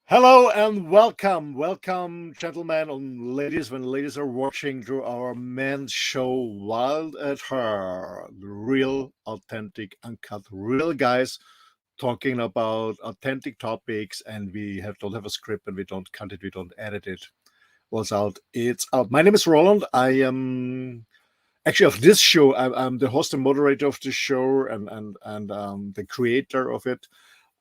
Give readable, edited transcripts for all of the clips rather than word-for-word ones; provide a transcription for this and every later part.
Hello and welcome, gentlemen and ladies. When ladies are watching through our men's show, Wild at Heart, real, authentic, uncut, real guys talking about authentic topics, and don't have a script, and we don't cut it, we don't edit it. What's out? It's out. My name is Roland. I am actually of this show. I'm the host and moderator of the show, and the creator of it.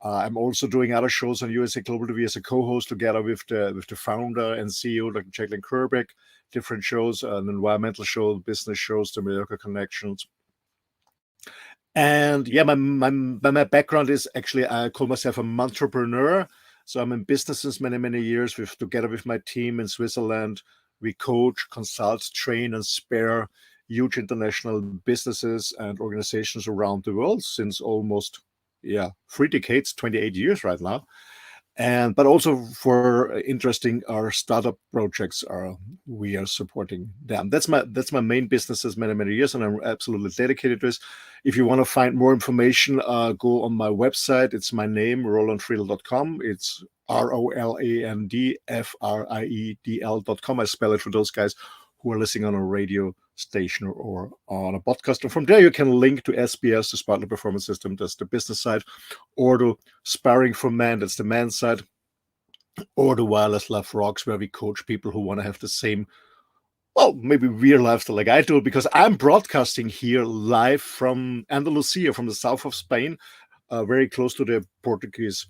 I'm also doing other shows on USA Global TV as a co-host together with the founder and CEO, Dr. Jacqueline Kerbeck. Different shows, an environmental show, business shows, the Mallorca Connections. And yeah, my background is actually I call myself a entrepreneur. So I'm in business since many years. Together with my team in Switzerland, we coach, consult, train, and spare huge international businesses and organizations around the world since almost 3 decades, 28 years right now. But also for interesting our startup projects we are supporting them. That's my main business since many years, and I'm absolutely dedicated to this. If you want to find more information, go on my website. It's my name, rolandfriedl.com. It's ROLANDFRIEDL.com. I spell it for those guys who are listening on a radio station or on a podcast. And from there, you can link to SBS, the Spartan Performance System, that's the business side, or to Sparring for Men, that's the man's side, or to Wireless Love Rocks, where we coach people who want to have the same, maybe real lifestyle like I do, because I'm broadcasting here live from Andalusia, from the south of Spain, very close to the Portuguese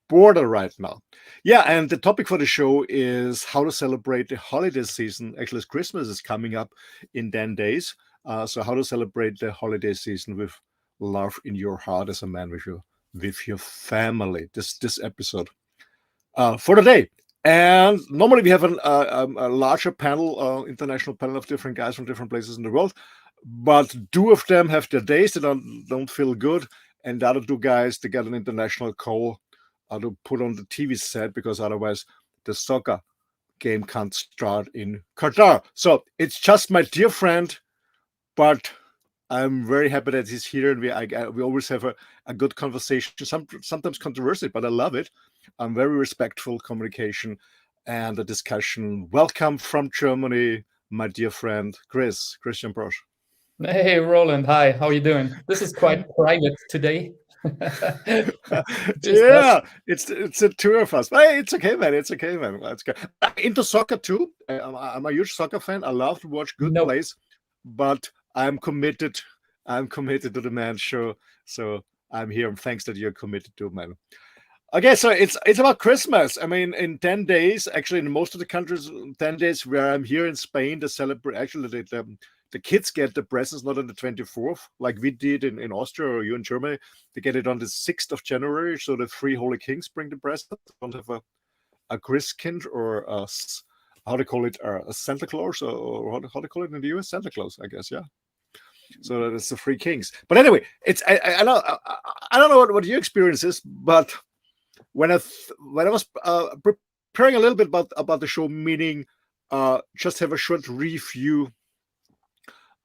border right now. Yeah, and the topic for the show is how to celebrate the holiday season. Actually, Christmas is coming up in 10 days. So how to celebrate the holiday season with love in your heart as a man with your family. This episode for today. And normally we have a larger panel, international panel of different guys from different places in the world. But two of them have their days that don't feel good. And the other two guys, they got an international call to put on the TV set, because otherwise the soccer game can't start in Qatar. So it's just my dear friend, but I'm very happy that he's here, and we always have a good conversation, sometimes controversial, but I love it. I'm very respectful communication and a discussion. Welcome from Germany, my dear friend, Christian Brosch. Hey, Roland. Hi, how are you doing? This is quite private today. Yeah, it's the two of us. Hey, it's okay, man. It's okay, man. That's good. I'm into soccer too. I'm a huge soccer fan. I love to watch good plays, but I'm committed. I'm committed to the man's show. So I'm here, and thanks that you're committed to, man. Okay, so it's about Christmas. I mean, in 10 days, actually, in most of the countries, 10 days where I'm here in Spain, to celebrate, actually, the kids get the presents not on the 24th, like we did in Austria or you in Germany. They get it on the 6th of January. So the three Holy Kings bring the presents. Don't have a Christkind or how do they call it, a Santa Claus, or how do they call it in the US? Santa Claus, I guess, yeah. So that's the three kings. But anyway, I don't know what your experience is, but when I was preparing a little bit about the show, meaning just have a short review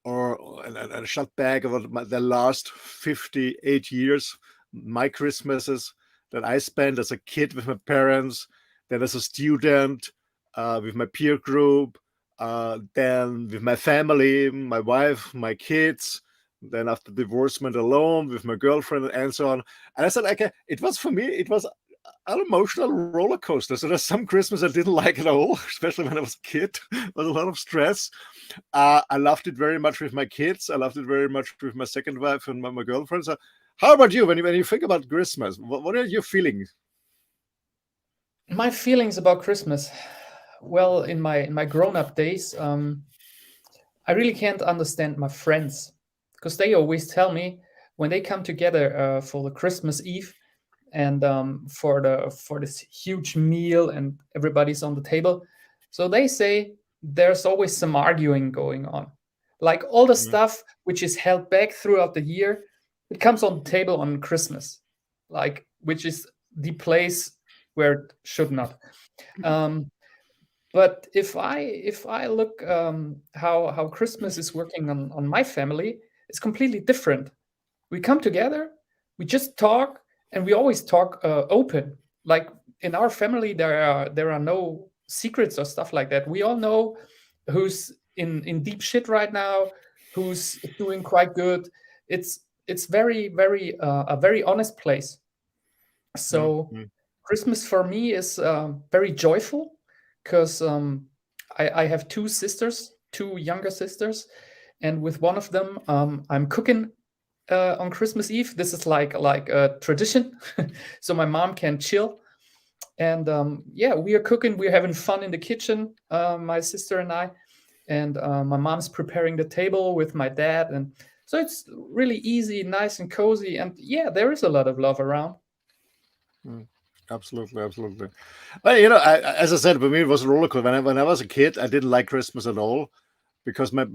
or a shot back about the last 58 years, my Christmases that I spent as a kid with my parents, then as a student with my peer group, then with my family, my wife, my kids, then after divorcement alone with my girlfriend, and so on. And I said, okay, it was an emotional roller coaster. So there's some Christmas I didn't like at all, especially when I was a kid. It was a lot of stress. I loved it very much with my kids. I loved it very much with my second wife and my girlfriend. So how about you? When you think about Christmas, what are your feelings? My feelings about Christmas. Well, in my grown-up days, I really can't understand my friends, because they always tell me when they come together for the Christmas Eve and for this huge meal and everybody's on the table. So they say there's always some arguing going on. Like all the stuff which is held back throughout the year, it comes on the table on Christmas, like which is the place where it should not. But if I look how Christmas is working on my family, it's completely different. We come together, we just talk, and we always talk open. Like in our family there are no secrets or stuff like that. We all know who's in deep shit right now, who's doing quite good. It's very a very honest place. So Christmas for me is very joyful because I have two sisters, two younger sisters, and with one of them I'm cooking on Christmas Eve. This is like a tradition, so my mom can chill. And yeah, we are cooking. We're having fun in the kitchen, my sister and I. And my mom's preparing the table with my dad, and so it's really easy, nice, and cozy. And yeah, there is a lot of love around. Absolutely, absolutely. Well, you know, as I said, for me it was a roller coaster. When I was a kid, I didn't like Christmas at all because my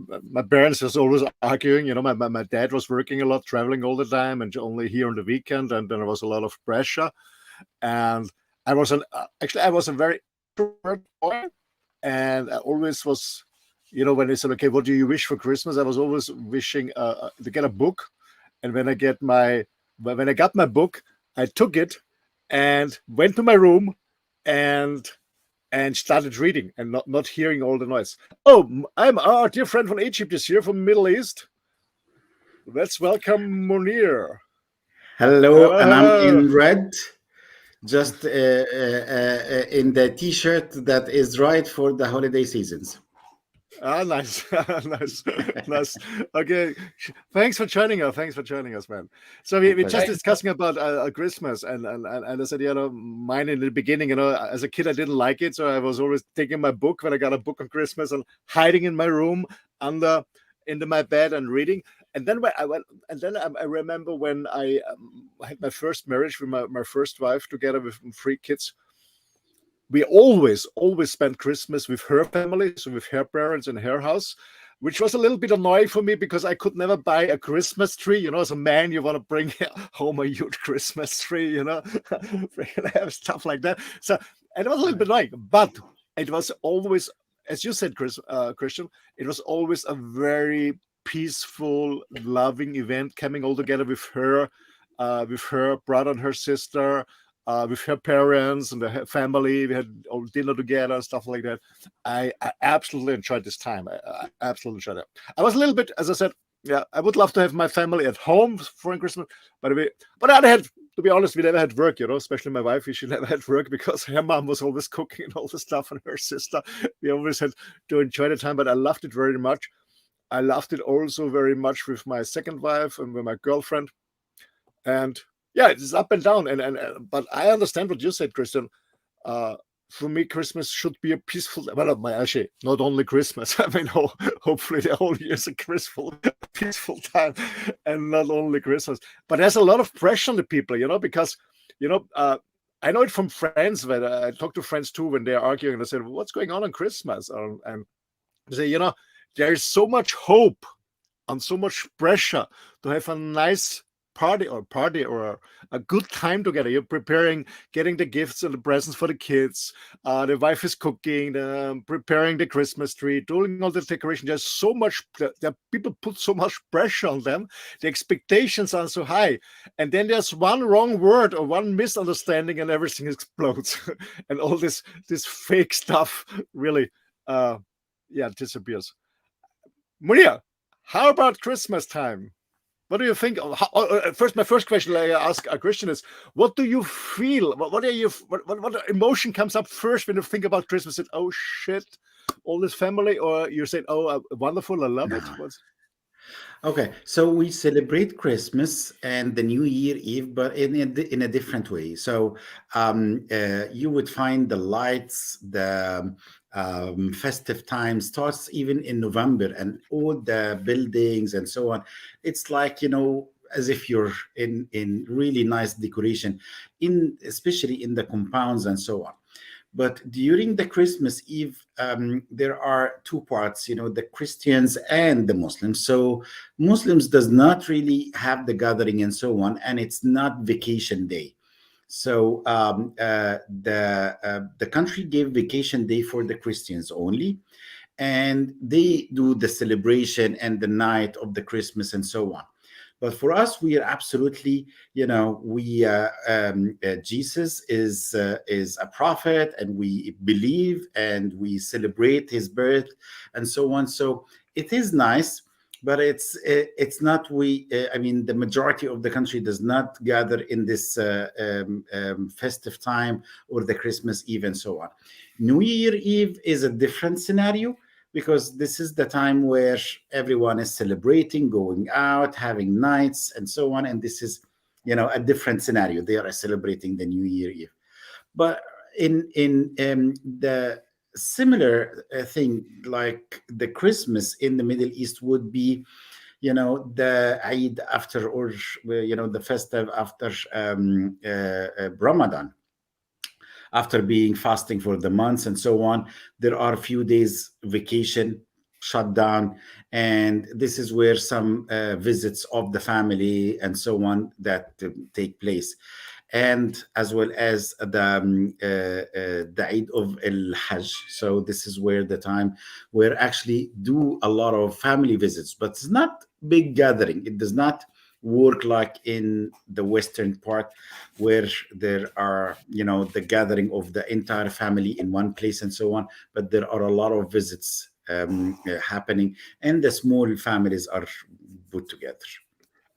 parents was always arguing. You know, my dad was working a lot, traveling all the time, and only here on the weekend, and then there was a lot of pressure. And I was I was a very introvert boy, and I always was. You know, when they said, "Okay, what do you wish for Christmas?" I was always wishing to get a book, and when I got my book, I took it and went to my room and started reading and not hearing all the noise. Oh, I'm our dear friend from Egypt is here from Middle East. Let's welcome Mounir. Hello, and I'm in red, just in the t-shirt that is right for the holiday seasons. Ah, nice, nice. Okay, thanks for joining us. Thanks for joining us, man. So we're just discussing about Christmas, and I said, you know, mine in the beginning, you know, as a kid I didn't like it, so I was always taking my book when I got a book on Christmas and hiding in my room into my bed and reading. And then I remember when I had my first marriage with my first wife, together with 3 kids. We always spent Christmas with her family, so with her parents in her house, which was a little bit annoying for me because I could never buy a Christmas tree. You know, as a man, you want to bring home a huge Christmas tree, you know, stuff like that. So it was a little bit annoying, but it was always, as you said, Christian, it was always a very peaceful, loving event, coming all together with her brother and her sister, with her parents and the family. We had all dinner together and stuff like that. I absolutely enjoyed this time. I absolutely enjoyed it. I was a little bit, as I said, yeah, I would love to have my family at home for Christmas, but I had, to be honest, we never had work, you know, especially my wife. She never had work because her mom was always cooking and all the stuff, and her sister. We always had to enjoy the time, but I loved it very much. I loved it also very much with my second wife and with my girlfriend. And yeah, it's up and down. But I understand what you said, Christian. For me, Christmas should be a peaceful. Well, actually, not only Christmas. I mean, hopefully the whole year is a peaceful time, and not only Christmas. But there's a lot of pressure on the people, you know, because you know, I know it from friends. When I talk to friends too, when they're arguing, and I said, "What's going on Christmas?" And they say, you know, there is so much hope and so much pressure to have a nice party or a good time together. You're preparing, getting the gifts and the presents for the kids. The wife is cooking, preparing the Christmas tree, doing all the decoration. There's so much that people put so much pressure on them. The expectations are so high, and then there's one wrong word or one misunderstanding, and everything explodes, and all this fake stuff really, disappears. Mounir, how about Christmas time? What do you think? My first question I ask a Christian is, what do you feel? What emotion comes up first when you think about Christmas? Is it, oh shit, all this family, or you said, oh, wonderful, I love it? Okay, so we celebrate Christmas and the New Year Eve, but in a different way. So you would find the lights, the festive time starts even in November, and all the buildings and so on. It's like, you know, as if you're in really nice decoration, especially in the compounds and so on. But during the Christmas Eve, there are 2 parts, you know, the Christians and the Muslims. So Muslims does not really have the gathering and so on, and it's not vacation day. So the country gave vacation day for the Christians only, and they do the celebration and the night of the Christmas and so on. But for us, we are absolutely, Jesus is a prophet, and we believe and we celebrate his birth and so on. So it is nice, but it's not. The majority of the country does not gather in this festive time or the Christmas Eve and so on. New Year Eve is a different scenario, because this is the time where everyone is celebrating, going out, having nights, and so on. And this is, a different scenario. They are celebrating the New Year Eve. But in the similar thing, like the Christmas in the Middle East, would be, the Eid after, or the festive after Ramadan. After being fasting for the months and so on, there are a few days vacation, shut down, and this is where some visits of the family and so on that take place, and as well as the Eid of El Hajj. So this is where the time where actually do a lot of family visits, but it's not big gathering. It does not work like in the Western part, where there are, the gathering of the entire family in one place and so on. But there are a lot of visits happening, and the small families are put together.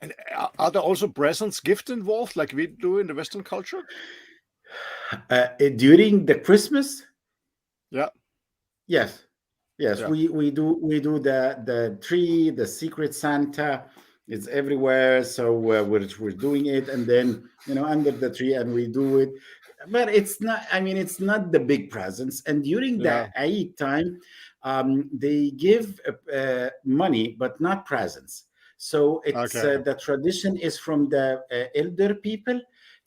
And are there also presents, gift involved, like we do in the Western culture? During the Christmas? Yeah. Yes. Yeah. We do the tree, the Secret Santa. It's everywhere, so we're doing it, and then under the tree, and we do it. But it's not. It's not the big presents. And during the Eid time, they give money, but not presents. So it's the tradition is from the elder people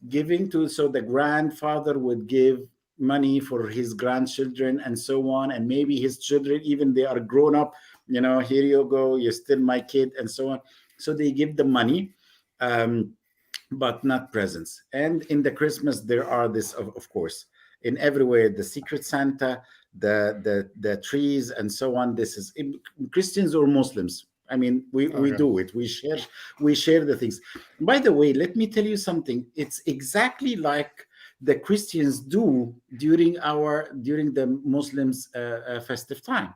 giving to. So the grandfather would give money for his grandchildren and so on, and maybe his children, even they are grown up. Here you go, you're still my kid, and so on. So they give the money, but not presents. And in the Christmas, there are this, of course, in everywhere, the Secret Santa, the trees, and so on. This is Christians or Muslims. We do it. We share the things. By the way, let me tell you something. It's exactly like the Christians do during the Muslims' festive time.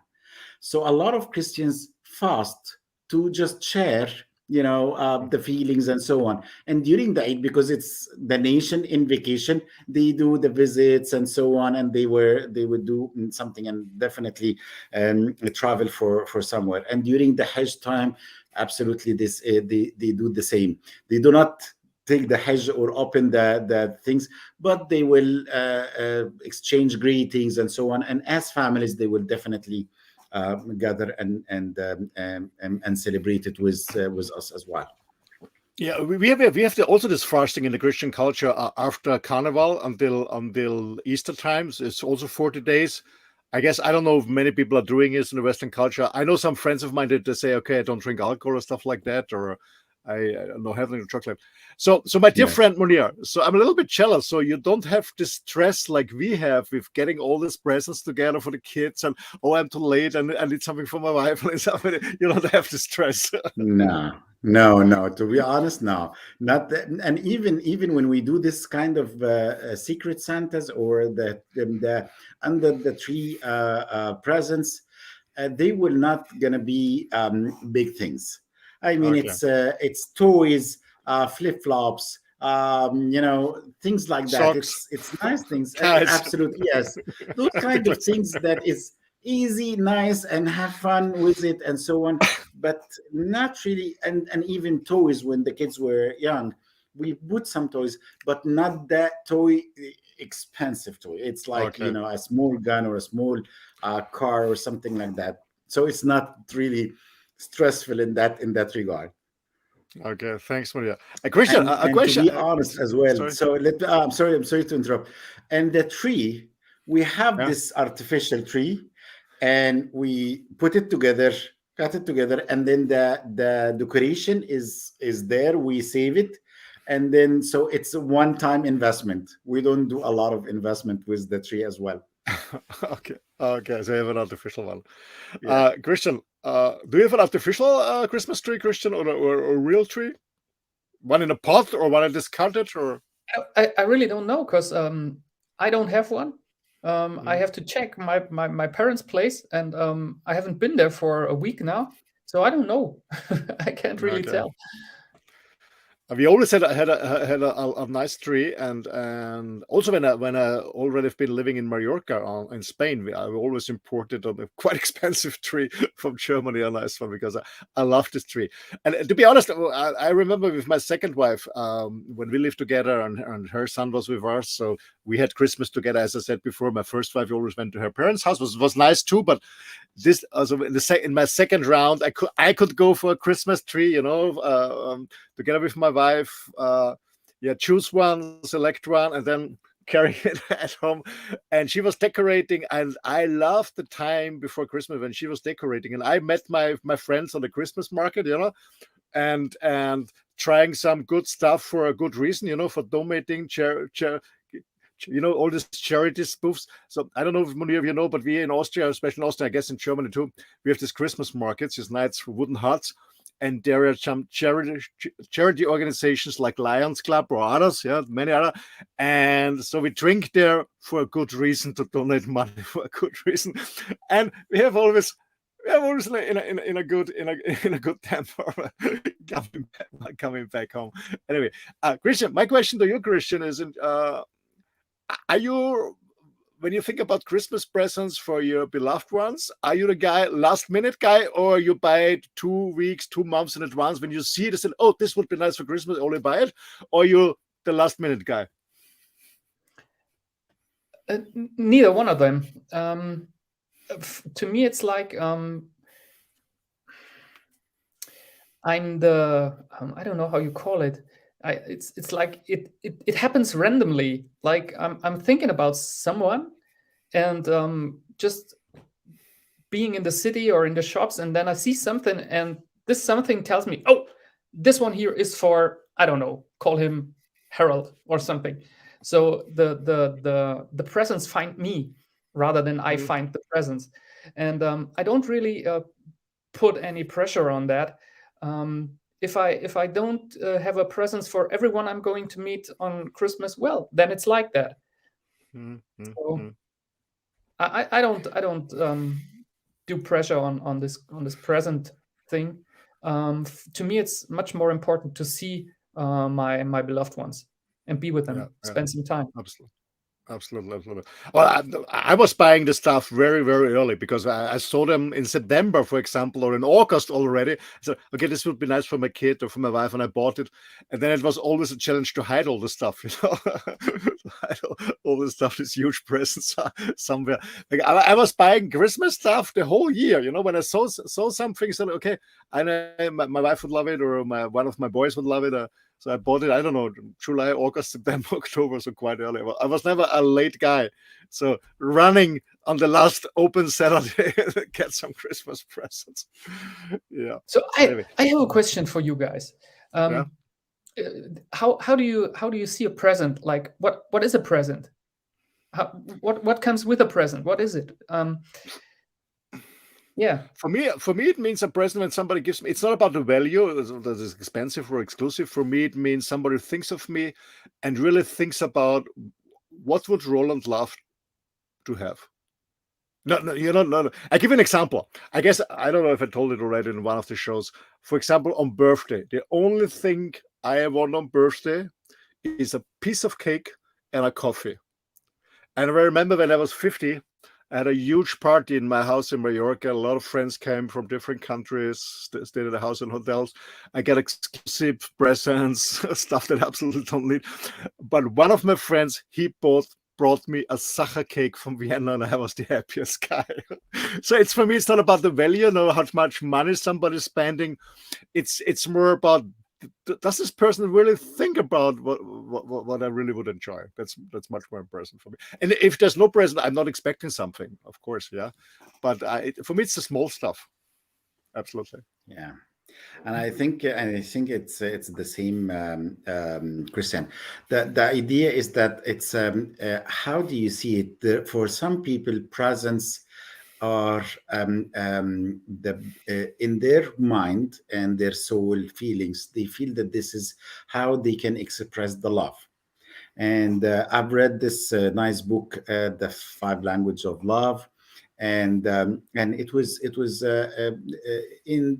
So a lot of Christians fast to just share, the feelings and so on. And during the Eid, because it's the nation in vacation, they do the visits and so on, and they would do something, and definitely travel for somewhere. And during the Hajj time, absolutely, this they do the same. They do not take the Hajj or open the things, but they will exchange greetings and so on. And as families, they will definitely gather and celebrate it with us as well. Yeah, we have also this fasting in the Christian culture after Carnival until Easter times. It's also 40 days. I guess I don't know if many people are doing this in the Western culture. I know some friends of mine that they say, okay, I don't drink alcohol or stuff like that, or I don't have any chocolate. So my dear friend Mounir, so I'm a little bit jealous. So you don't have this stress like we have with getting all these presents together for the kids, and I'm too late and I need something for my wife and something. You don't have the stress. No. To be honest, no, not that. And even when we do this kind of secret Santas or the under the tree presents, they will not gonna be big things. It's toys, flip-flops, things like that. Socks. It's nice things. Absolutely, yes. Those kind of things that is easy, nice, and have fun with it and so on, but not really. And even toys, when the kids were young, we bought some toys, but not that expensive toy. It's like a small gun or a small car or something like that. So it's not really stressful in that regard. Okay, thanks, Mounir. A question. To be honest as well. Sorry. So I'm sorry to interrupt. And the tree, we have this artificial tree, and we put it together, cut it together, and then the decoration is there. We save it, and then so it's a one-time investment. We don't do a lot of investment with the tree as well. Okay. So you have an artificial one. Christian, do you have an artificial Christmas tree, Christian, or a real tree? one in a pot or one discarded, or? I really don't know, because I don't have one. I have to check my parents' place, and I haven't been there for a week now, so I don't know. I can't really tell. We always had a nice tree, and also when I already have been living in Mallorca in Spain, I always imported a quite expensive tree from Germany, a nice one, because I love this tree. And to be honest, I remember with my second wife, when we lived together, and her son was with us, so we had Christmas together. As I said before, my first wife always went to her parents' house, was nice too, but this also in my second round, I could go for a Christmas tree, together with my wife, choose one, select one, and then carry it at home. And she was decorating, and I loved the time before Christmas when she was decorating. And I met my friends on the Christmas market, and trying some good stuff for a good reason, for donating all these charity spoofs. So I don't know if many of you know, but we in Austria, especially in Austria, I guess in Germany too, we have these Christmas markets, these nice wooden huts, and there are some charity organizations like Lions Club or others, many other. And so we drink there for a good reason, to donate money for a good reason. And we have always in a good temper coming back home. Anyway, Christian, my question to you, Christian, is, are you, when you think about Christmas presents for your beloved ones, are you the last minute guy, or you buy it 2 weeks, 2 months in advance when you see it and, oh, this would be nice for Christmas, only buy it? Or you the last minute guy? Neither one of them. To me, it's like I'm the I don't know how you call it. It's like it happens randomly. Like I'm thinking about someone, and just being in the city or in the shops, and then I see something, and this something tells me, oh, this one here is for, I don't know, call him Harold or something. So the presents find me rather than I find the presents, and I don't really put any pressure on that. If I don't have a presents for everyone I'm going to meet on Christmas, well, then it's like that. So I don't do pressure on this present thing. To me, it's much more important to see my beloved ones and be with them, spend some time. Absolutely. Well, I was buying the stuff very, very early, because I saw them in September, for example, or in August already. So, okay, this would be nice for my kid or for my wife, and I bought it. And then it was always a challenge to hide all the stuff, hide all the stuff, these huge presents somewhere. Like I was buying Christmas stuff the whole year, when I saw something, so okay, I know my wife would love it, or one of my boys would love it. So I bought it, I don't know, July, August, September, October, so quite early. I was never a late guy. So running on the last open Saturday to get some Christmas presents. Yeah. So I have a question for you guys. How do you see a present? Like what is a present? What comes with a present? What is it? Yeah. For me, it means a present when somebody gives me. It's not about the value that is expensive or exclusive. For me, it means somebody thinks of me and really thinks about what would Roland love to have. No. I give you an example. I guess I don't know if I told it already in one of the shows. For example, on birthday, the only thing I want on birthday is a piece of cake and a coffee. And I remember when I was 50. I had a huge party in my house in Mallorca. A lot of friends came from different countries, stayed at the house and hotels. I got exclusive presents, stuff that I absolutely don't need. But one of my friends, he brought me a Sacher cake from Vienna, and I was the happiest guy. So for me, it's not about the value, how much money somebody's spending. It's more about, does this person really think about what I really would enjoy? That's much more important for me. And if there's no present, I'm not expecting something, of course, But for me, it's the small stuff. Absolutely. Yeah. And I think it's the same, Christian. The idea is that it's how do you see it? For some people, presents are in their mind and their soul feelings. They feel that this is how they can express the love. And I've read this nice book, The Five Languages of Love, and it was in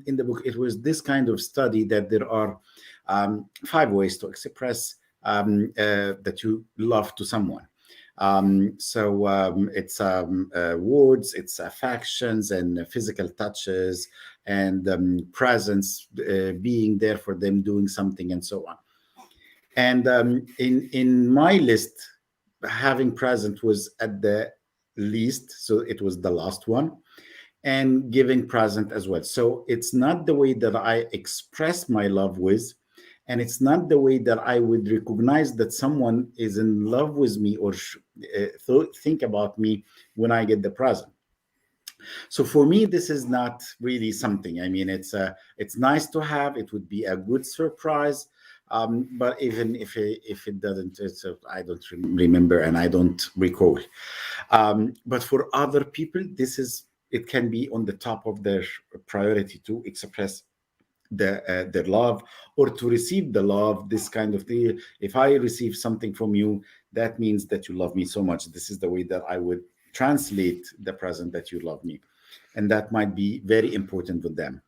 the book, it was this kind of study that there are 5 ways to express that you love to someone. It's words, it's affections and physical touches, and presence, being there for them, doing something, and so on. And in my list, having present was at the least, so it was the last one, and giving present as well. So it's not the way that I express my love with, and it's not the way that I would recognize that someone is in love with me or think about me when I get the present. So for me, this is not really something. I mean, it's nice to have. It would be a good surprise. But even if it doesn't, I don't remember and I don't recall. But for other people, it can be on the top of their priority to express their love, or to receive the love. This kind of thing. If I receive something from you, that means that you love me so much. This is the way that I would translate the present, that you love me, and that might be very important with them.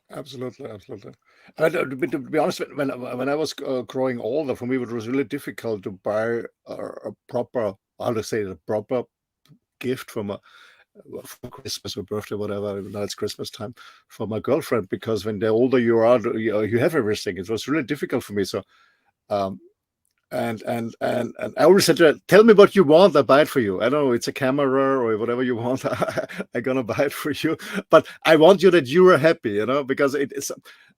Absolutely, absolutely. To be honest, when I was growing older, for me it was really difficult to buy a proper, how to say it, a proper gift for Christmas or birthday, whatever. Now it's Christmas time, for my girlfriend, because when the older you are, you have everything. It was really difficult for me. So, and I always said to her, "Tell me what you want, I buy it for you. I don't know, it's a camera or whatever you want. I'm gonna buy it for you. But I want you that you are happy, because it is.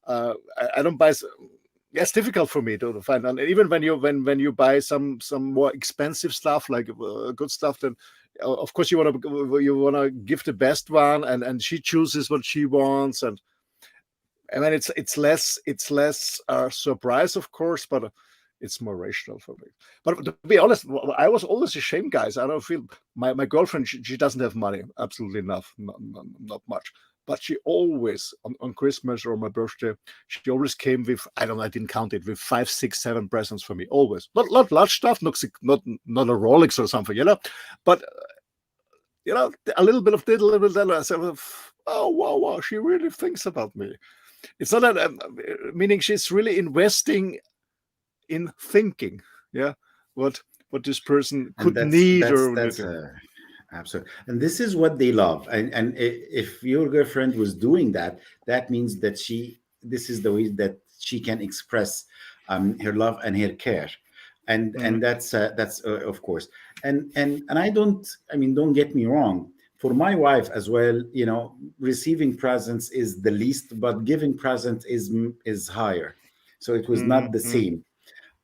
I don't buy. Yeah, it's difficult for me to find. And even when you buy some more expensive stuff, like good stuff, then of course you wanna give the best one, and she chooses what she wants, and I mean it's less surprise, of course, but it's more rational for me. But to be honest, I was always ashamed, guys. I don't feel my girlfriend. She doesn't have money, absolutely enough, not much. But she always on Christmas or my birthday, she always came with, I don't know, I didn't count it, with 5, 6, 7 presents for me. Always, not large stuff, not a Rolex or something, but a little bit of this, a little bit of that. I said, oh wow, she really thinks about me. It's not that meaning she's really investing in thinking, what this person could need or absolutely. And this is what they love. And if your girlfriend was doing that, that means that this is the way that she can express her love and her care. And that's of course. And don't get me wrong. For my wife as well, receiving presents is the least, but giving presents is higher. So it was not the same.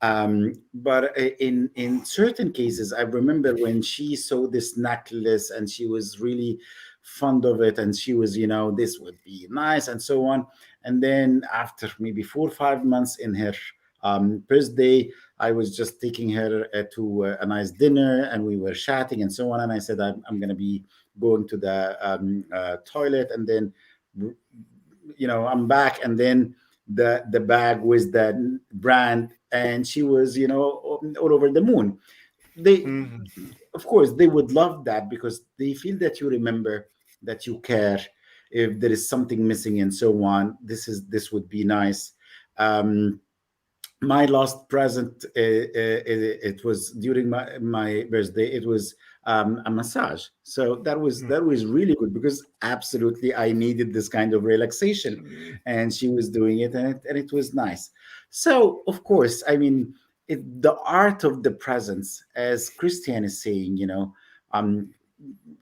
But in certain cases, I remember when she saw this necklace and she was really fond of it, and she was, this would be nice and so on. And then after maybe 4 or 5 months in her birthday, I was just taking her to a nice dinner, and we were chatting and so on. And I said, I'm going to be going to the toilet, and then I'm back, and then the bag with the brand, and she was all over the moon. They of course they would love that, because they feel that you remember, that you care, if there is something missing and so on. This would be nice. My last present, it was during my birthday. It was a massage. So that was really good, because absolutely I needed this kind of relaxation, and she was doing it, and it was nice. So of course, I mean, the art of the presence, as Christian is saying,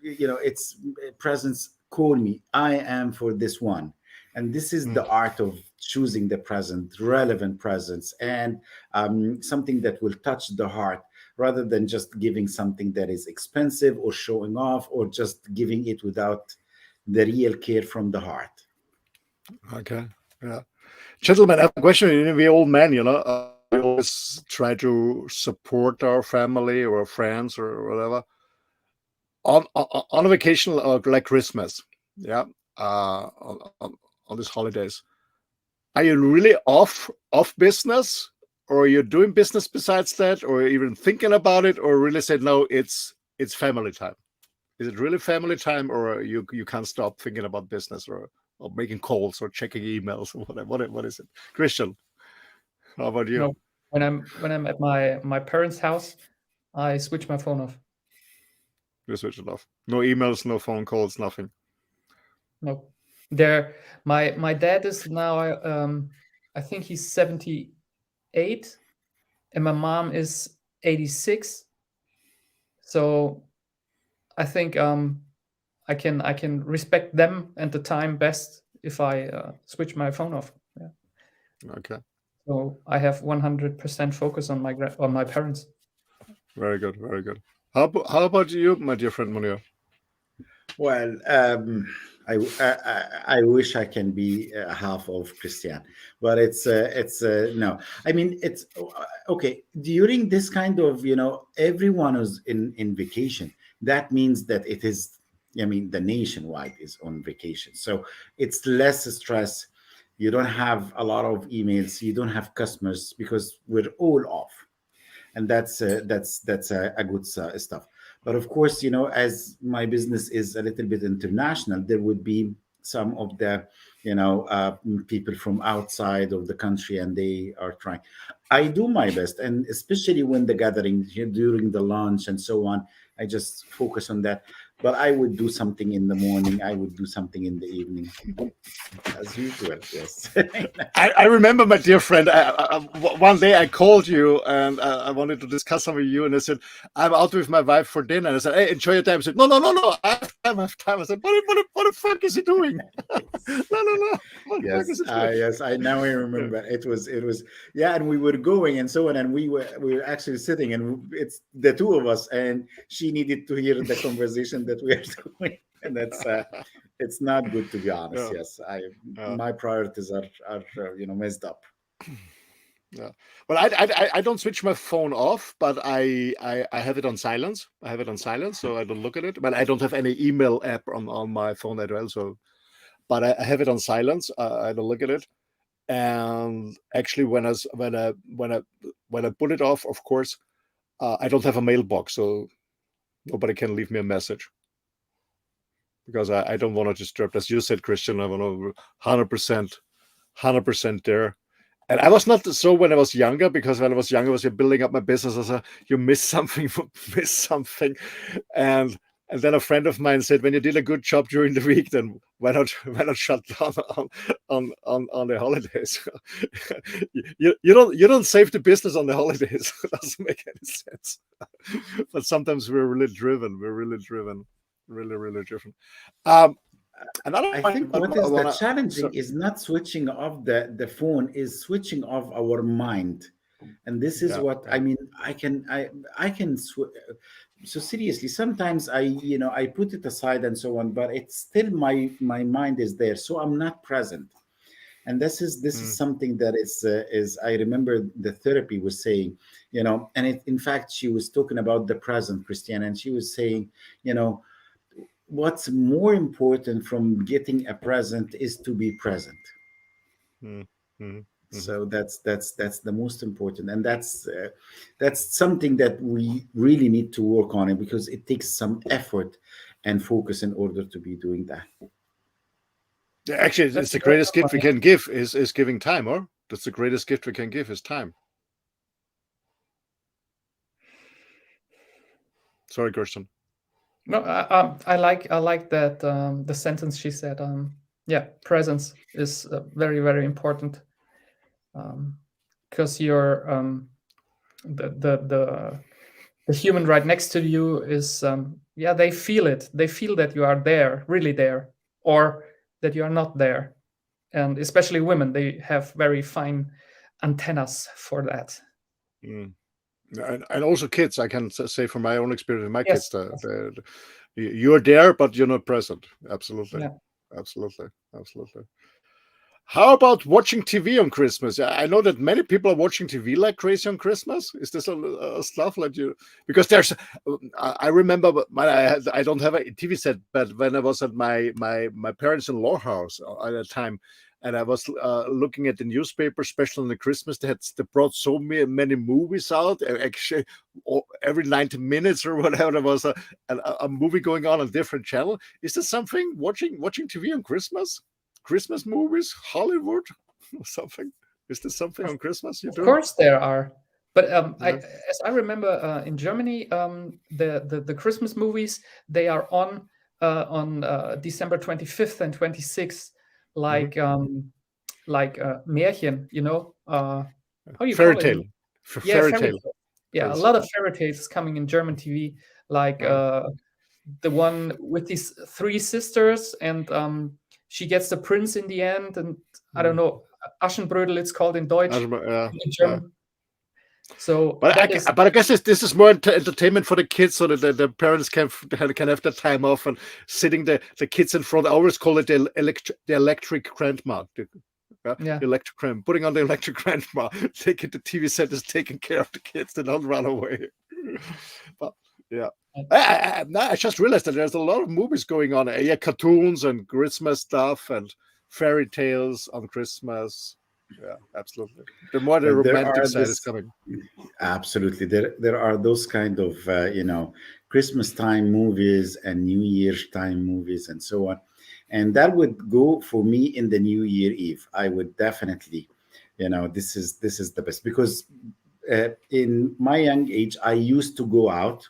it's presence. Call me. I am for this one. And this is the art of choosing the present, relevant presence, and something that will touch the heart, rather than just giving something that is expensive or showing off, or just giving it without the real care from the heart. Okay. Yeah. Gentlemen, I have a question. We old men, we always try to support our family or friends or whatever. on a vacation like Christmas, yeah, on these holidays, are you really off business, or are you doing business besides that, or even thinking about it, or really said no, it's family time? Is it really family time, or you can't stop thinking about business, or making calls or checking emails or whatever? What is it, Christian? How about you? No, when I'm at my parents' house, I switch my phone off. You switch it off. No emails, no phone calls, nothing. No, my dad is now I think he's 78, and my mom is 86. So I think I can respect them and the time best if I switch my phone off. Yeah. Okay. So I have 100% focus on my parents. Very good, very good. How about you, my dear friend Mounir? Well, I wish I can be half of Christian, but it's no. I mean, it's okay. During this kind of, everyone is in vacation. That means that it is. I mean, the nationwide is on vacation, so it's less stress. You don't have a lot of emails. You don't have customers because we're all off, and that's a good stuff. But of course, as my business is a little bit international, there would be some of the people from outside of the country, and they are trying. I do my best, and especially when the gathering during the lunch and so on, I just focus on that. But I would do something in the morning, I would do something in the evening, as usual. Yes. I remember, my dear friend, one day I called you and I wanted to discuss something with you, and I said, I'm out with my wife for dinner. And I said, hey, enjoy your time. I said, no, I have time. I said, what the fuck is he doing? No. Yes, yes, I now I remember. It was yeah, and we were going and so on, and we were actually sitting, and it's the two of us, and she needed to hear the conversation that we are doing, and that's it's not good, to be honest. Yeah. Yes, my priorities are messed up. Yeah. Well, I don't switch my phone off, but I have it on silence. I have it on silence, so I don't look at it. But I don't have any email app on my phone as well. So, but I have it on silence. I don't look at it. And actually, when I put it off, of course, I don't have a mailbox, so nobody can leave me a message, because I don't want to disturb. As you said, Christian, I want to 100% there. And I was not so when I was younger, because when I was younger, I was building up my business. I said, you miss something, and then a friend of mine said, when you did a good job during the week, then why not shut down on the holidays? you don't save the business on the holidays. It doesn't make any sense. But sometimes we're really driven. Really driven. I think what is the challenging is not switching off the phone, is switching off our mind. And this is what I mean. I can so seriously, sometimes I put it aside and so on, but it's still my mind is there, so I'm not present. And this is something that is I remember the therapy was saying, and in fact, she was talking about the present, Christiane, and she was saying, what's more important from getting a present is to be present. So that's the most important, and that's something that we really need to work on it, because it takes some effort and focus in order to be doing that. Yeah, actually, it's the greatest gift we can give is giving time, or that's the greatest gift we can give is time. Sorry, Kirsten. No, I like that the sentence she said. Presence is very, very important, because you're the human right next to you is they feel it. They feel that you are there, really there, or that you are not there. And especially women, they have very fine antennas for that. And also kids, I can say from my own experience with my Yes. kids, you're there, but you're not present. Absolutely. Yeah. Absolutely. How about watching TV on Christmas? I know that many people are watching TV like crazy on Christmas. Is this a stuff like you? Because there's, I remember I don't have a TV set, but when I was at my parents-in-law house at the time, and I was looking at the newspaper, especially on the Christmas, they brought so many movies out. Actually, every 90 minutes or whatever, there was a movie going on different channel. Is there something watching TV on Christmas? Christmas movies, Hollywood, or something? Is there something on Christmas you do? Of course there are, but as I remember, in Germany, the Christmas movies, they are on December 25th and 26th, like Märchen, you know, how do you Fairy call tale. it? Yeah, Fairy tale. Yeah, a lot of fairy tales coming in German TV, like the one with these three sisters, and she gets the prince in the end, and I don't know, Aschenbrödel it's called in Deutsch, in German. So, but I guess this is more entertainment for the kids, so that the parents can have their time off and sitting the kids in front. I always call it the electric grandma. The electric grandma, putting on the electric grandma, taking the TV set is taking care of the kids. They don't run away. But, yeah. I just realized that there's a lot of movies going on. Cartoons and Christmas stuff and fairy tales on Christmas. Yeah, absolutely. The more the romantic side is coming. Absolutely. There are those kind of, Christmas time movies and New Year's time movies and so on. And that would go for me in the New Year Eve. I would definitely, this is the best, because in my young age, I used to go out.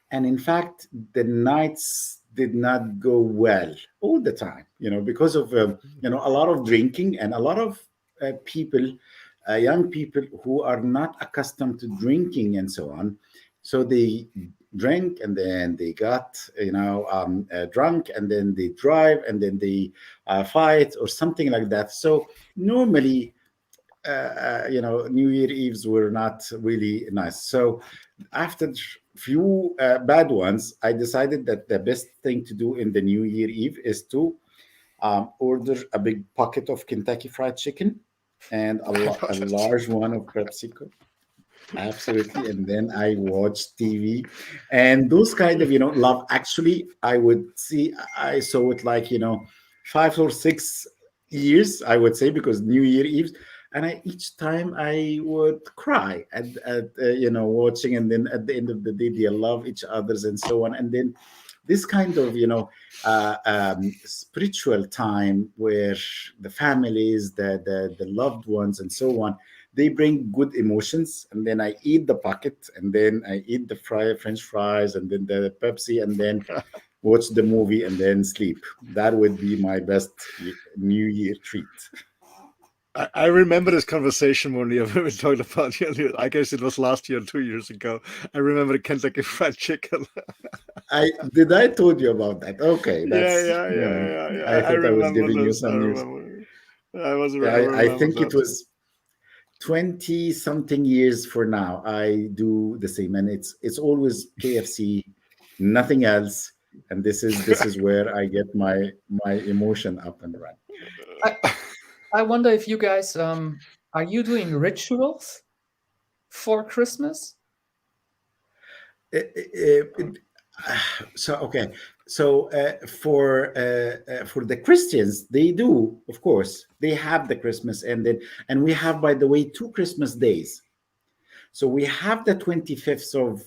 And in fact, the nights did not go well all the time, because of, a lot of drinking and a lot of people, young people who are not accustomed to drinking and so on. So they drank and then they got, drunk, and then they drive and then they fight or something like that. So normally, New Year Eves were not really nice. So after few bad ones, I decided that the best thing to do in the New Year Eve is to order a big pocket of Kentucky Fried Chicken and a large one of PepsiCo. Absolutely. And then I watch TV and those kind of, Love Actually, I saw it like, 5 or 6 years, I would say, because New Year Eve. And each time I would cry at watching, and then at the end of the day, they love each other's and so on. And then this kind of, spiritual time where the families, the loved ones and so on, they bring good emotions. And then I eat the pocket, and then I eat the French fries, and then the Pepsi, and then watch the movie, and then sleep. That would be my best New Year treat. I remember this conversation when we talked about, I guess it was last year, 2 years ago. I remember the Kentucky Fried Chicken. I told you about that. Okay. Yeah. I thought I was giving you some news. I think it was 20 something years for now. I do the same, and it's always KFC, nothing else. And this is where I get my emotion up and running. I wonder if you guys are you doing rituals for Christmas? So for the Christians, they do, of course. They have the Christmas, and we have, by the way, 2 Christmas days. So we have the 25th of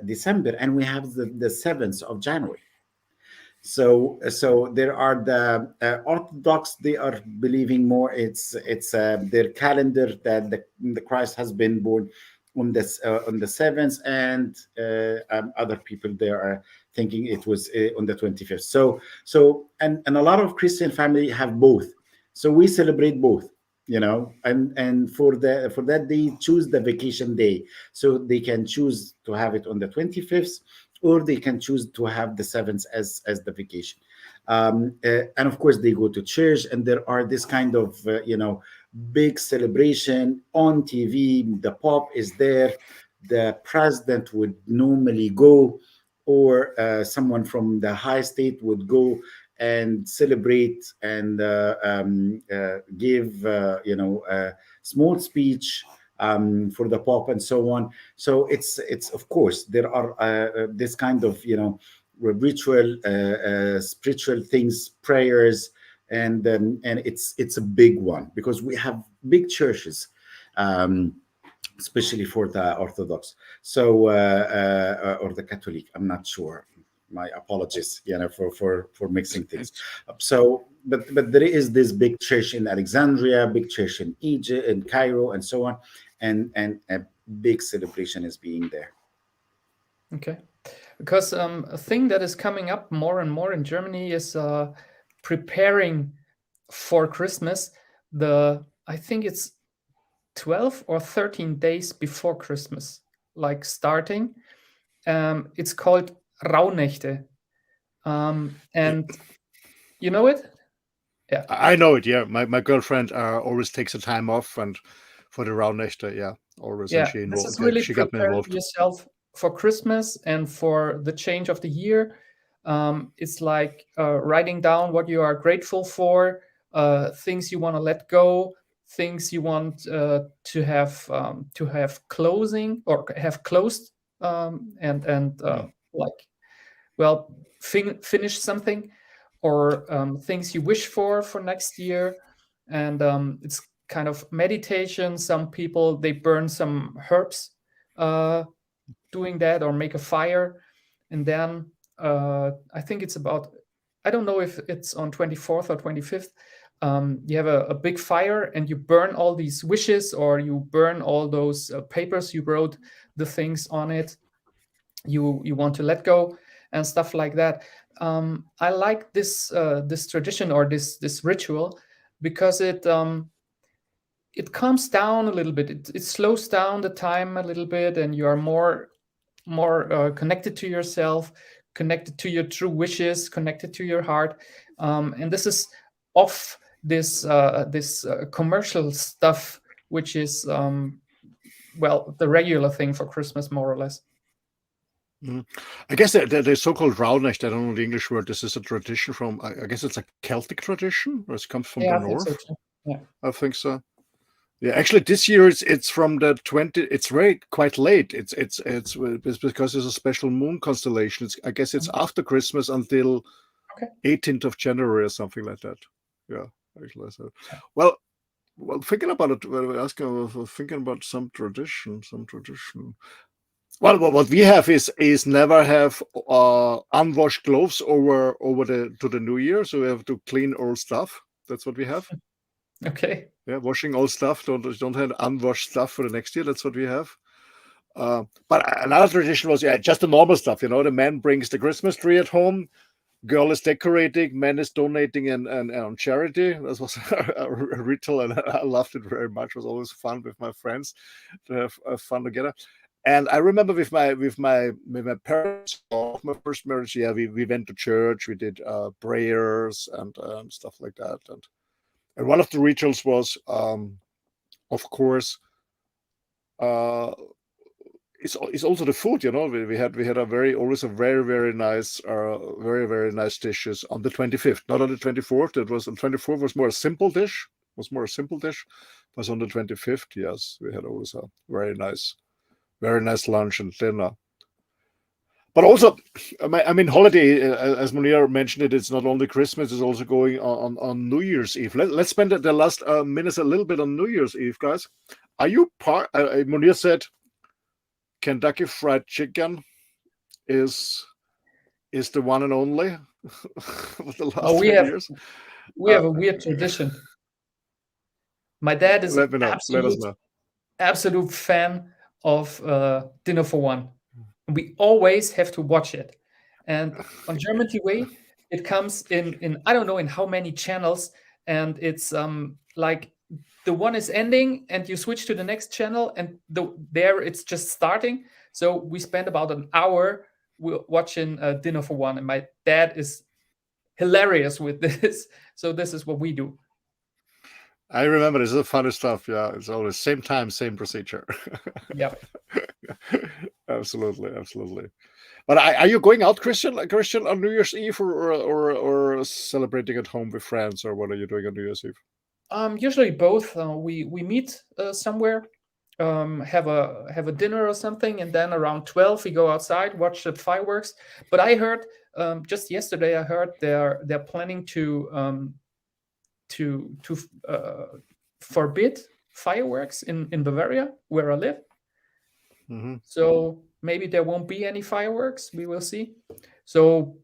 December, and we have the 7th of January. So there are the Orthodox. They are believing more. It's their calendar that the Christ has been born on the 7th, and other people they are thinking it was on the 25th. So and a lot of Christian family have both. So we celebrate both. And for that they choose the vacation day, so they can choose to have it on the 25th, or they can choose to have the 7th as the vacation. And of course, they go to church, and there are this kind of, big celebration on TV. The Pope is there. The president would normally go, or someone from the high state would go and celebrate and give a small speech for the Pope and so on. So it's of course there are this kind of ritual, spiritual things, prayers, and it's a big one because we have big churches. Especially for the Orthodox, so or the Catholic. I'm not sure. My apologies, for mixing things. So, but there is this big church in Alexandria, big church in Egypt, in Cairo, and so on, and a big celebration is being there. Okay, because a thing that is coming up more and more in Germany is preparing for Christmas. I think it's 12 or 13 days before Christmas, like starting. It's called Rauhnächte. And you know it? Yeah. I know it, yeah. My girlfriend always takes a time off and for the Rauhnächte, yeah, always. Yeah, And this is really she got me preparing involved. yourself for Christmas and for the change of the year. It's like writing down what you are grateful for, things you want to let go, things you want to have closing or have closed, and like, well, finish something, or things you wish for next year. And it's kind of meditation. Some people, they burn some herbs doing that, or make a fire. And then I think it's about, I don't know if it's on 24th or 25th. You have a big fire and you burn all these wishes, or you burn all those papers you wrote the things on it you want to let go, and stuff like that. I like this tradition, or this ritual, because it calms down a little bit. It slows down the time a little bit, and you are more connected to yourself, connected to your true wishes, connected to your heart. And this is off this commercial stuff, which is well, the regular thing for Christmas, more or less. I guess the so-called Rauhnächte, I don't know the English word. This is a tradition from, I guess it's a Celtic tradition, or it comes from the north. Think so too. Yeah, I think so. Yeah, actually, this year it's from the 20. It's quite late. It's because it's a special moon constellation. I guess it's after Christmas until 18th of January or something like that. Yeah, actually. So, well, thinking about it, thinking about some tradition. Well, what we have is never have unwashed gloves over to the New Year, so we have to clean all stuff. That's what we have. Okay. Yeah, washing all stuff. Don't have unwashed stuff for the next year. That's what we have. But another tradition was just the normal stuff. The man brings the Christmas tree at home. Girl is decorating. Man is donating and on charity. That was a ritual, and I loved it very much. It was always fun with my friends to have fun together. And I remember with my parents, my first marriage, we went to church, we did prayers and stuff like that. And one of the rituals was, of course, it's also the food. We had always a very nice, very nice dishes on the 25th, not on the 24th. It was on 24th was more a simple dish. But on the 25th, yes, we had always a very nice lunch and dinner. But also, I mean, holiday, as Mounir mentioned it's not only Christmas, it's also going on New Year's Eve. Let's spend the last minutes a little bit on New Year's Eve, guys. Are you Mounir said Kentucky Fried Chicken is the one and only for the last 3 years? We have a weird tradition. My dad is let us know. Absolute fan of Dinner for One. We always have to watch it. And on German TV, it comes in I don't know in how many channels, and it's like the one is ending and you switch to the next channel, and there it's just starting. So we spend about an hour watching Dinner for One, and my dad is hilarious with this. So this is what we do. I remember this is the funny stuff. Yeah, it's always same time, same procedure. Yeah. Absolutely. But are you going out, Christian, on New Year's Eve, or celebrating at home with friends, or what are you doing on New Year's Eve? Usually both. We meet somewhere, have a dinner or something, and then around 12 we go outside, watch the fireworks. But I heard just yesterday, I heard they're planning to forbid fireworks in Bavaria, where I live. Mm-hmm. So maybe there won't be any fireworks. We will see. So,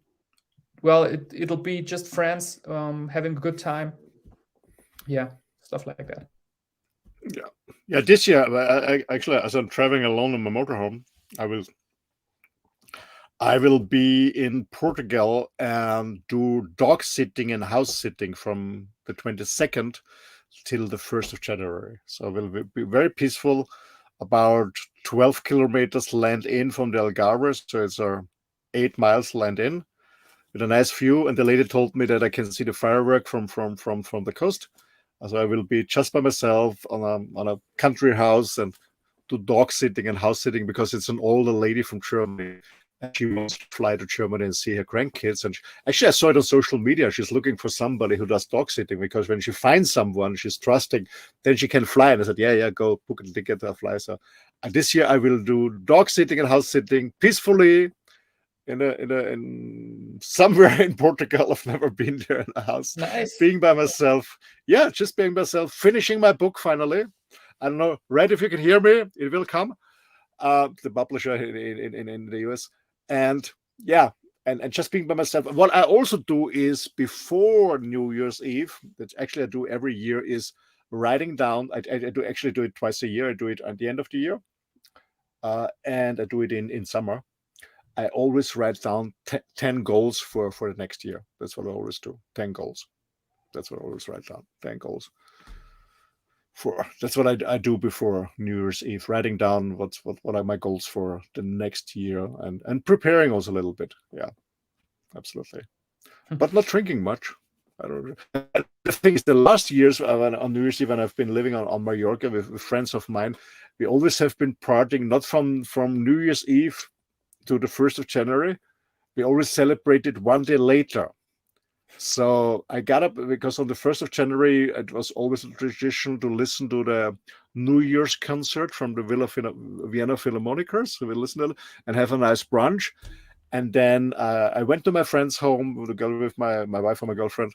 well, it'll be just friends having a good time. Yeah, stuff like that. Yeah. This year, I actually, as I'm traveling alone in my motorhome, I will be in Portugal and do dog sitting and house sitting from the 22nd till the 1st of January. So it will be very peaceful. About 12 kilometers land in from the Algarve, so it's 8 miles land in with a nice view. And the lady told me that I can see the firework from the coast. So I will be just by myself on a country house and do dog sitting and house sitting, because it's an older lady from Germany. And she wants to fly to Germany and see her grandkids. And actually, I saw it on social media. She's looking for somebody who does dog sitting, because when she finds someone she's trusting, then she can fly. And I said, yeah, go book a ticket, I'll fly. So this year I will do dog sitting and house sitting peacefully in somewhere in Portugal. I've never been there in a house. Nice. Being by myself. Yeah, just being myself, finishing my book finally. I don't know, Red, if you can hear me, it will come. The publisher in the US. And yeah, and just being by myself. What I also do is before New Year's Eve, that actually I do every year, is writing down. I do it twice a year. I do it at the end of the year, and I do it in summer. I always write down 10 goals for the next year. That's what I always do. 10 goals. That's what I always write down. 10 goals. That's what I do before New Year's Eve, writing down what are my goals for the next year, and preparing also a little bit. Yeah, absolutely. But not drinking much. I don't know. The thing is, the last years on New Year's Eve, when I've been living on Mallorca with friends of mine, we always have been partying not from New Year's Eve to the 1st of January. We always celebrated one day later. So I got up because on the 1st of January, it was always a tradition to listen to the New Year's concert from the Vienna Philharmonicers. So we listened to it and have a nice brunch. And then I went to my friend's home with my wife and my girlfriend,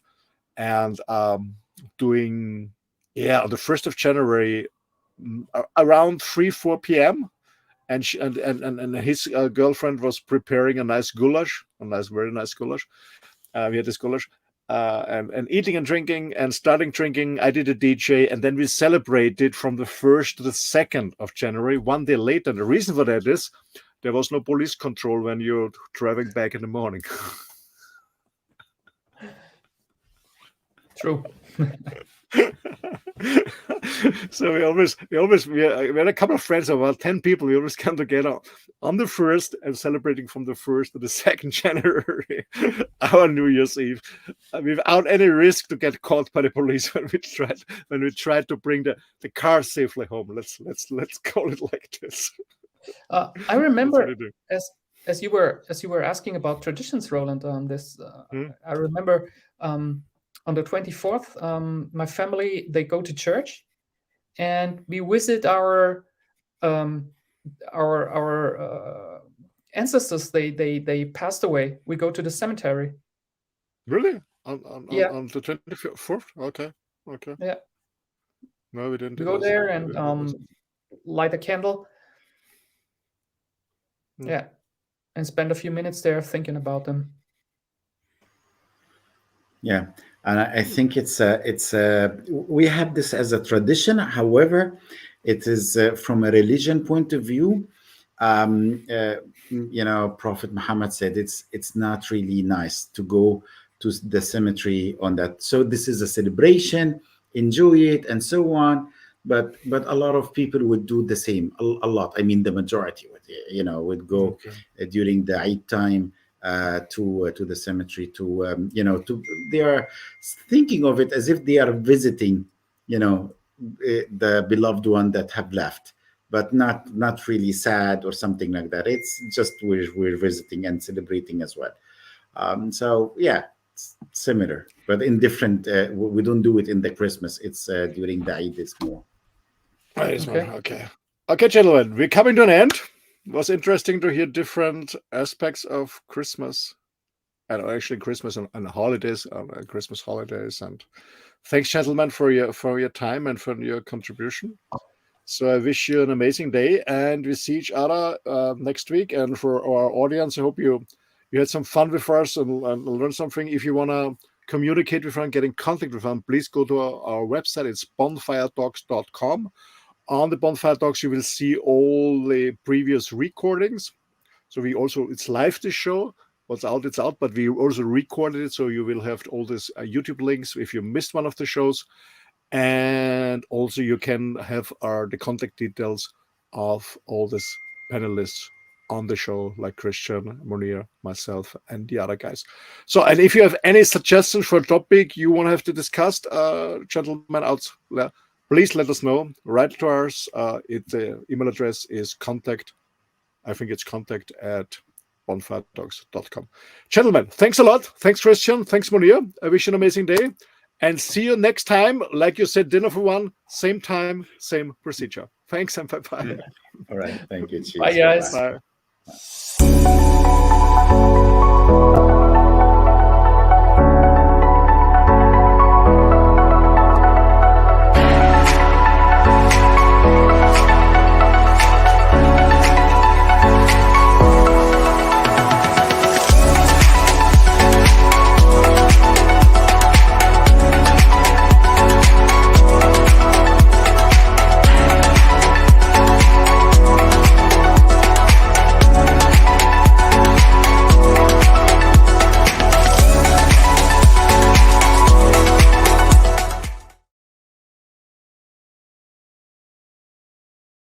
and doing, on the 1st of January, around 3-4 p.m. And his girlfriend was preparing a nice goulash, very nice goulash. We had this goulash, and eating and drinking and starting drinking. I did a DJ, and then we celebrated from the 1st to the 2nd of January, one day later. And the reason for that is there was no police control when you're driving back in the morning. True. So we had a couple of friends, about 10 people. We always come together on the 1st and celebrating from the 1st to the 2nd January, our New Year's Eve, without any risk to get caught by the police when we tried to bring the car safely home. Let's call it like this. I remember as you were asking about traditions, Roland. On this, I remember. On the 24th, my family, they go to church, and we visit our ancestors. They passed away. We go to the cemetery. Really? On the 24th? Okay. Yeah. No, we didn't. We go there and light a candle. Yeah, and spend a few minutes there thinking about them. Yeah. And I think we have this as a tradition. However, it is from a religion point of view. Prophet Muhammad said it's not really nice to go to the cemetery on that. So this is a celebration, enjoy it, and so on. But a lot of people would do the same. A lot. I mean, the majority would go during the Eid time. To the cemetery, they are thinking of it as if they are visiting, the beloved one that have left. but not really sad or something like that. It's just we're visiting and celebrating as well. So yeah, it's similar, but in different. We don't do it in the Christmas. It's during the Eid. It's more. Okay, gentlemen, we're coming to an end. It was interesting to hear different aspects of Christmas, and actually Christmas and holidays, Christmas holidays. And thanks, gentlemen, for your time and for your contribution. So I wish you an amazing day, and we see each other next week. And for our audience, I hope you had some fun with us and learn something. If you want to communicate with us and get in contact with us, please go to our website. It's bonfiretalks.com. On the Bonfire Talks, you will see all the previous recordings. So it's live, this show. What's out, it's out, but we also recorded it. So you will have all these YouTube links if you missed one of the shows. And also you can have the contact details of all these panelists on the show, like Christian, Mounir, myself, and the other guys. So, and if you have any suggestions for a topic you want to have to discuss, gentlemen out there, please let us know. Write to us. The email address is contact@bonfiretalks.com. Gentlemen, thanks a lot. Thanks, Christian. Thanks, Mounir. I wish you an amazing day. And see you next time. Like you said, dinner for one, same time, same procedure. Thanks and bye-bye. All right. Thank you. Cheers. Bye, guys. Bye.